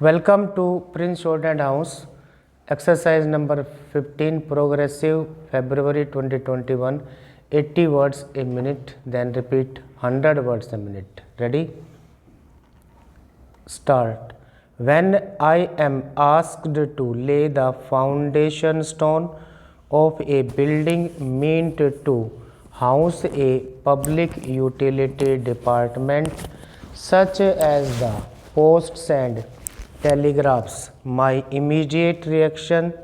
Welcome to Prince Jordan House, exercise number 15, progressive, February 2021, 80 words a minute, then repeat 100 words a minute. Ready? Start. When I am asked to lay the foundation stone of a building meant to house a public utility department such as the posts and telegraphs, my immediate reaction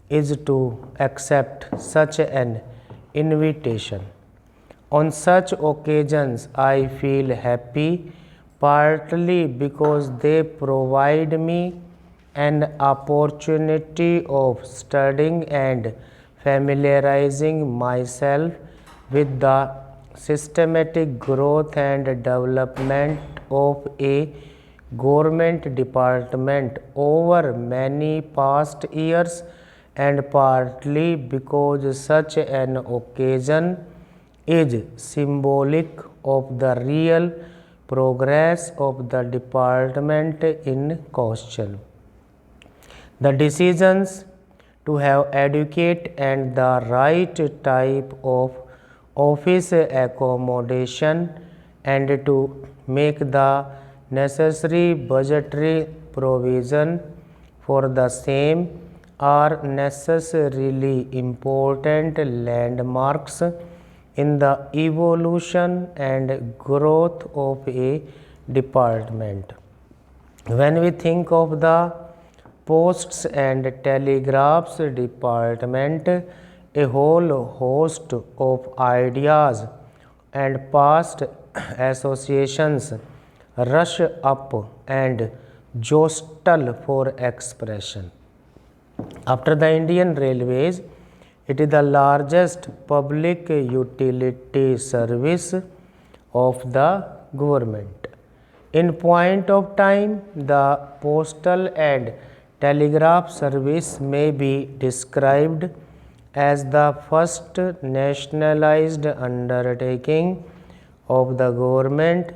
is to accept such an invitation. On such occasions, I feel happy, partly because they provide me an opportunity of studying and familiarizing myself with the systematic growth and development of a government department over many past years, and partly because such an occasion is symbolic of the real progress of the department in question. The decisions to have adequate and the right type of office accommodation and to make the necessary budgetary provision for the same are necessarily important landmarks in the evolution and growth of a department. When we think of the posts and telegraphs department, a whole host of ideas and past associations rush up and jostle for expression. After the Indian Railways, it is the largest public utility service of the government. In point of time, the postal and telegraph service may be described as the first nationalized undertaking of the government,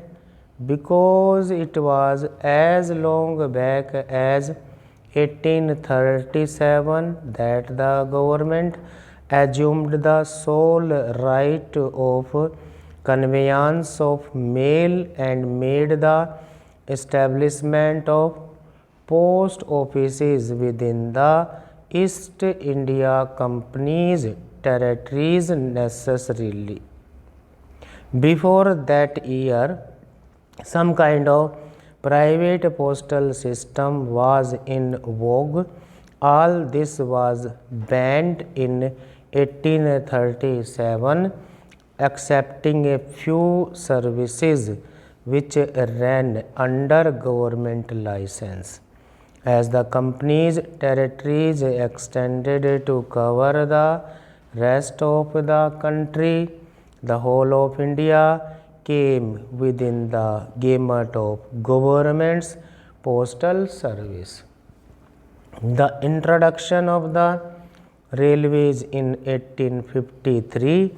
because it was as long back as 1837 that the government assumed the sole right of conveyance of mail and made the establishment of post offices within the East India Company's territories necessarily. Before that year, some kind of private postal system was in vogue. All this was banned in 1837, excepting a few services which ran under government license. As the company's territories extended to cover the rest of the country, the whole of India came within the gamut of government's postal service. The introduction of the railways in 1853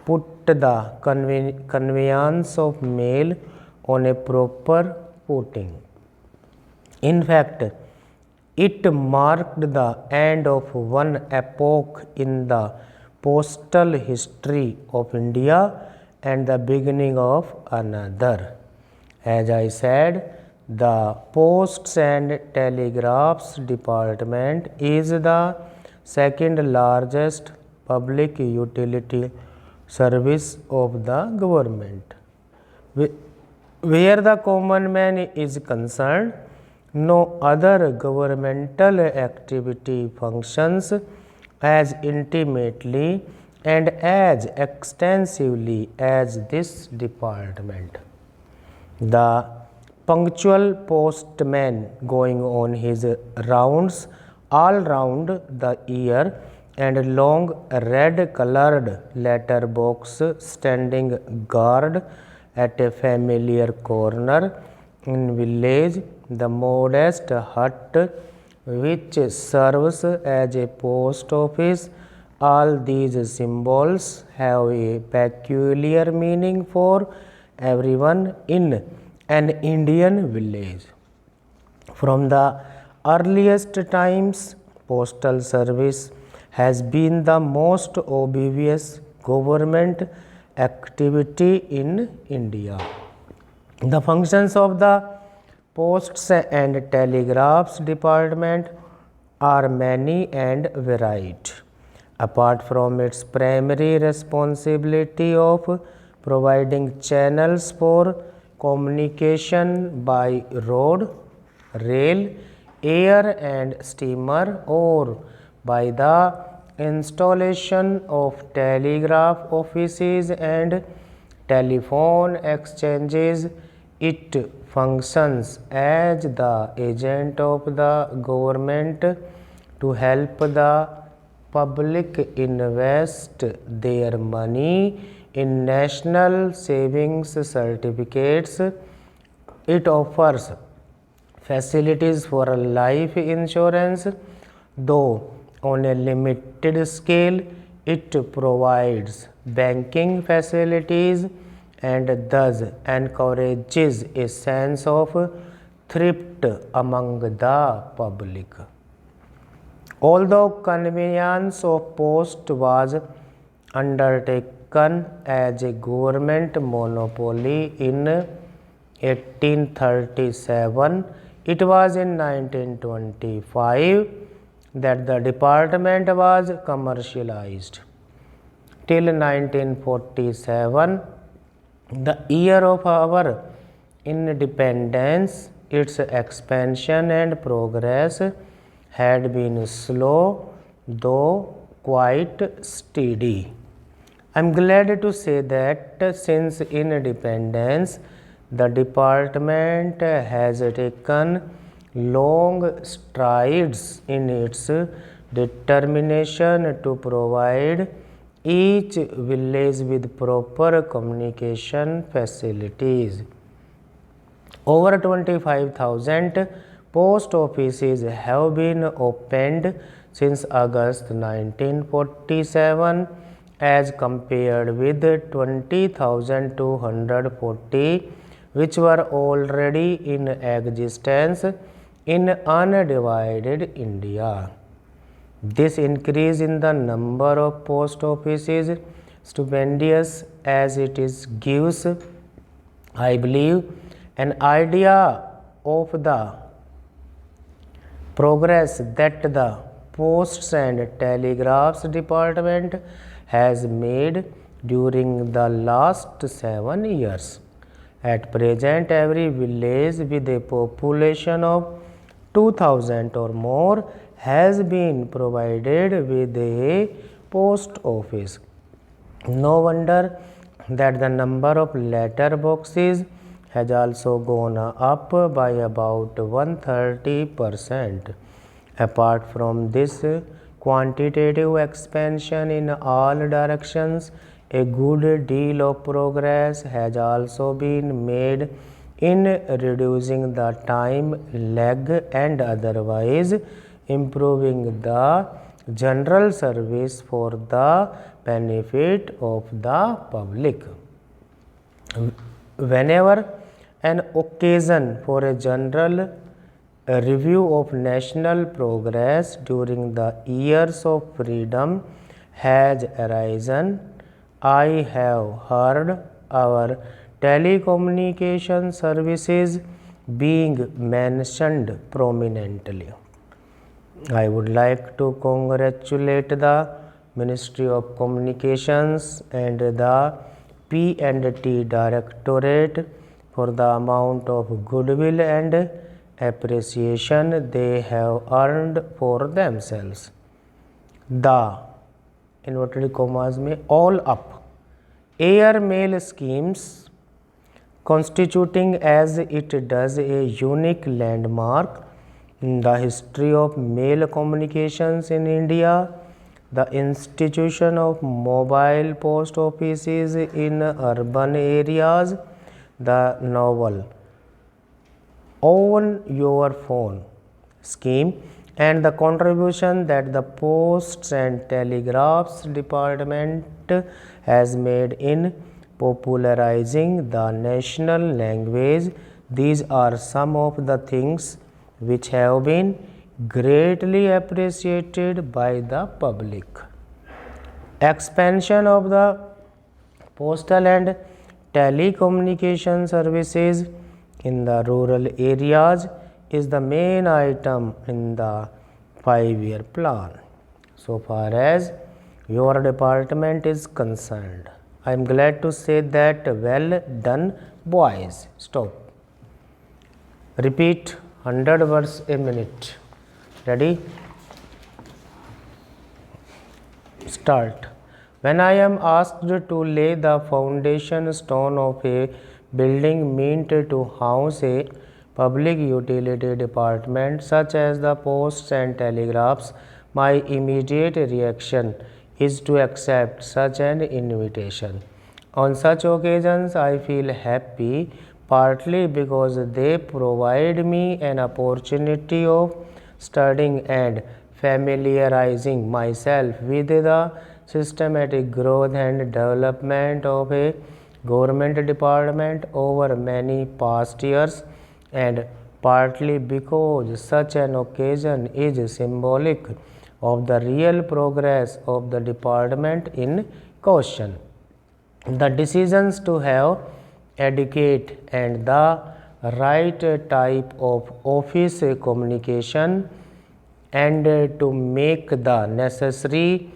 put the conveyance of mail on a proper footing. In fact, it marked the end of one epoch in the postal history of India and the beginning of another. As I said, the Posts and Telegraphs Department is the second largest public utility service of the government. Where the common man is concerned, no other governmental activity functions as intimately and as extensively as this department. The punctual postman going on his rounds all round the year, and long red colored letter box standing guard at a familiar corner in village, the modest hut which serves as a post office, all these symbols have a peculiar meaning for everyone in an Indian village. From the earliest times, postal service has been the most obvious government activity in India. The functions of the Posts and Telegraphs Department are many and varied. Apart from its primary responsibility of providing channels for communication by road, rail, air and steamer, or by the installation of telegraph offices and telephone exchanges, it functions as the agent of the government to help the public invest their money in national savings certificates. It offers facilities for life insurance, though on a limited scale. It provides banking facilities and thus encourages a sense of thrift among the public. Although conveyance of post was undertaken as a government monopoly in 1837, it was in 1925 that the department was commercialized. Till 1947, the year of our independence, its expansion and progress had been slow though quite steady. I am glad to say that since independence, the department has taken long strides in its determination to provide each village with proper communication facilities. Over 25,000 post offices have been opened since August 1947 as compared with 20,240 which were already in existence in undivided India. This increase in the number of post offices stupendous as it is gives, I believe, an idea of the progress that the Posts and Telegraphs Department has made during the last 7 years. At present, every village with a population of 2,000 or more has been provided with a post office. No wonder that the number of letter boxes has also gone up by about 130%. Apart from this quantitative expansion in all directions, a good deal of progress has also been made in reducing the time lag and otherwise improving the general service for the benefit of the public. Whenever an occasion for a general review of national progress during the years of freedom has arisen, I have heard our telecommunication services being mentioned prominently. I would like to congratulate the Ministry of Communications and the P&T Directorate for the amount of goodwill and appreciation they have earned for themselves. The inverted commas में all up air mail schemes constituting as it does a unique landmark in the history of mail communications in India. The institution of mobile post offices in urban areas, the novel Own Your Phone scheme, and the contribution that the Posts and Telegraphs Department has made in popularizing the national language. These are some of the things which have been greatly appreciated by the public. Expansion of the postal and telecommunication services in the rural areas is the main item in the 5-year plan. So far as your department is concerned, I am glad to say that well done, boys. Stop. Repeat 100 words a minute. Ready? Start. When I am asked to lay the foundation stone of a building meant to house a public utility department such as the posts and telegraphs, my immediate reaction is to accept such an invitation. On such occasions, I feel happy, partly because they provide me an opportunity of studying and familiarizing myself with the systematic growth and development of a government department over many past years, and partly because such an occasion is symbolic of the real progress of the department in question. The decisions to have adequate and the right type of office communication and to make the necessary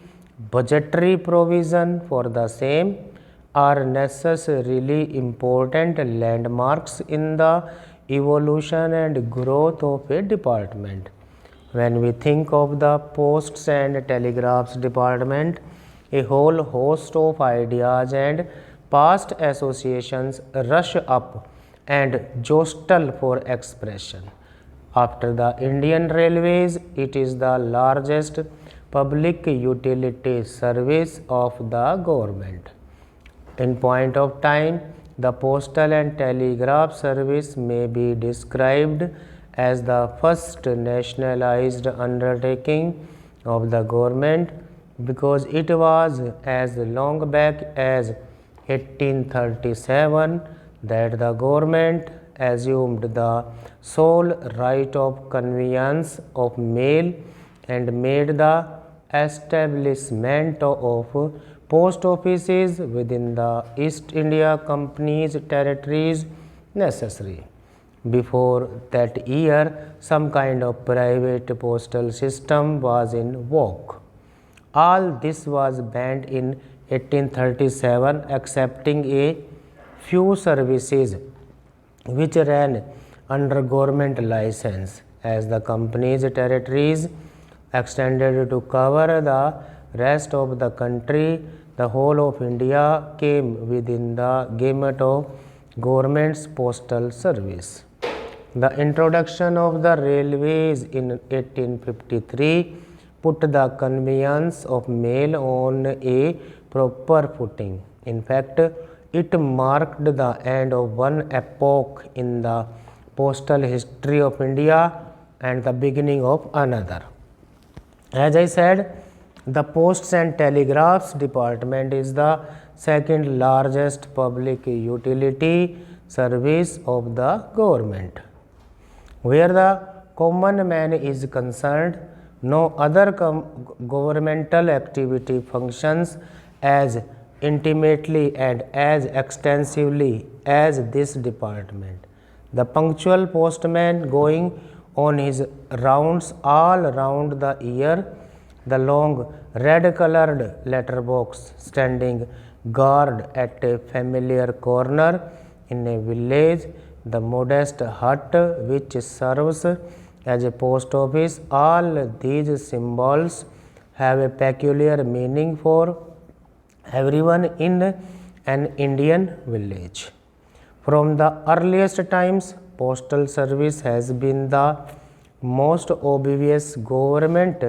budgetary provision for the same are necessarily important landmarks in the evolution and growth of a department. When we think of the posts and telegraphs department, a whole host of ideas and past associations rush up and jostle for expression. After the Indian Railways, it is the largest public utility service of the government. In point of time, the postal and telegraph service may be described as the first nationalized undertaking of the government because it was as long back as 1837 that the government assumed the sole right of conveyance of mail and made the establishment of post offices within the East India Company's territories necessary. Before that year, some kind of private postal system was in vogue. All this was banned in 1837 excepting a few services which ran under government license. As the company's territories extended to cover the rest of the country, the whole of India came within the gamut of government's postal service. The introduction of the railways in 1853 put the conveyance of mail on a proper footing. In fact, it marked the end of one epoch in the postal history of India and the beginning of another. As I said, the Posts and Telegraphs Department is the second largest public utility service of the government. Where the common man is concerned, no other governmental activity functions as intimately and as extensively as this department. The punctual postman going on his rounds all round the year, the long red-colored letterbox standing guard at a familiar corner in a village, the modest hut which serves as a post office, all these symbols have a peculiar meaning for everyone in an Indian village. From the earliest times, postal service has been the most obvious government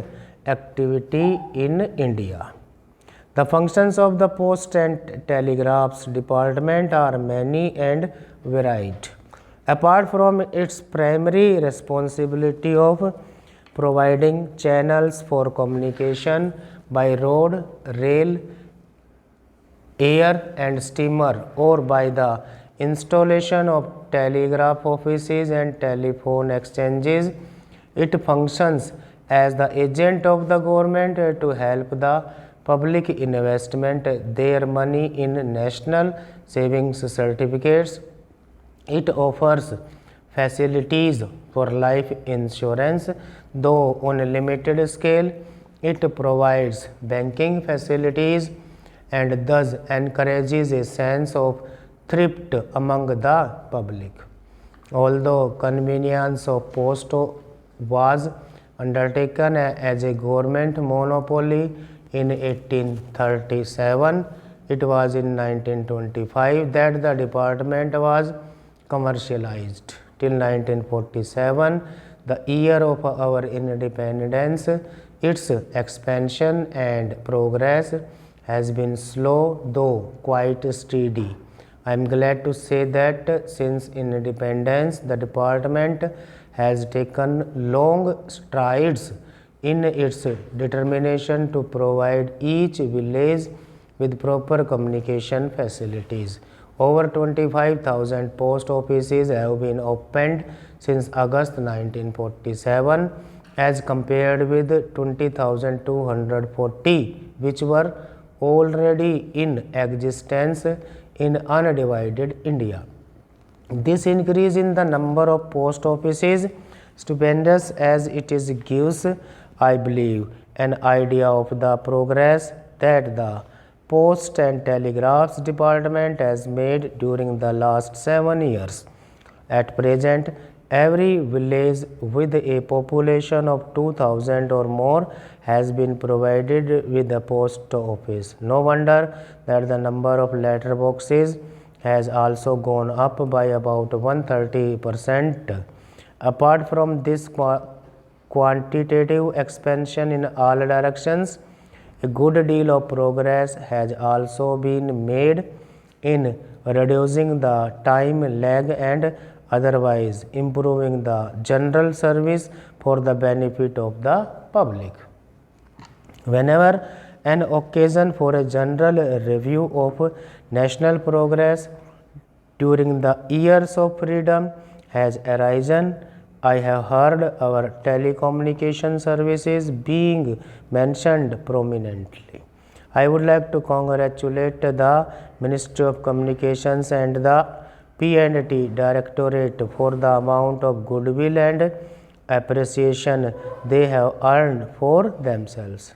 activity in India. The functions of the Post and Telegraphs Department are many and varied. Apart from its primary responsibility of providing channels for communication by road, rail, air and steamer or by the installation of telegraph offices and telephone exchanges. It functions as the agent of the government to help the public investment their money in national savings certificates. It offers facilities for life insurance, though on a limited scale. It provides banking facilities and thus encourages a sense of thrift among the public. Although convenience of post was undertaken as a government monopoly in 1837, it was in 1925 that the department was commercialized. Till 1947, the year of our independence, its expansion and progress has been slow though quite steady. I am glad to say that since independence, the department has taken long strides in its determination to provide each village with proper communication facilities. Over 25,000 post offices have been opened since August 1947 as compared with 20,240 which were already in existence in undivided India. This increase in the number of post offices, stupendous as it is, gives, I believe, an idea of the progress that the Post and Telegraphs Department has made during the last 7 years. At present, every village with a population of 2,000 or more has been provided with a post office. No wonder that the number of letter boxes has also gone up by about 130%. Apart from this quantitative expansion in all directions, a good deal of progress has also been made in reducing the time lag and otherwise improving the general service for the benefit of the public. Whenever an occasion for a general review of national progress during the years of freedom has arisen, I have heard our telecommunication services being mentioned prominently. I would like to congratulate the Ministry of Communications and the P&T Directorate for the amount of goodwill and appreciation they have earned for themselves.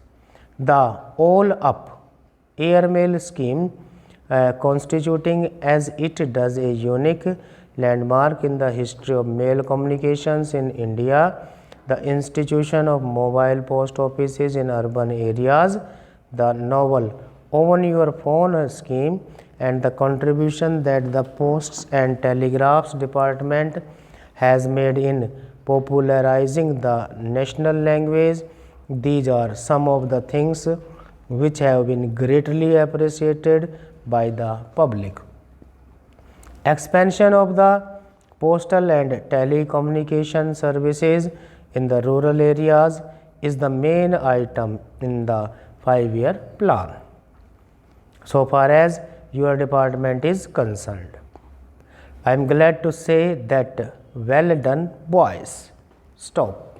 The All Up airmail scheme, constituting as it does a unique landmark in the history of mail communications in India, the institution of mobile post offices in urban areas, the novel Own Your Phone scheme, and the contribution that the Posts and Telegraphs Department has made in popularizing the national language. These are some of the things which have been greatly appreciated by the public. Expansion of the postal and telecommunication services in the rural areas is the main item in the 5-year plan, so far as your department is concerned. I am glad to say that well done, boys. Stop.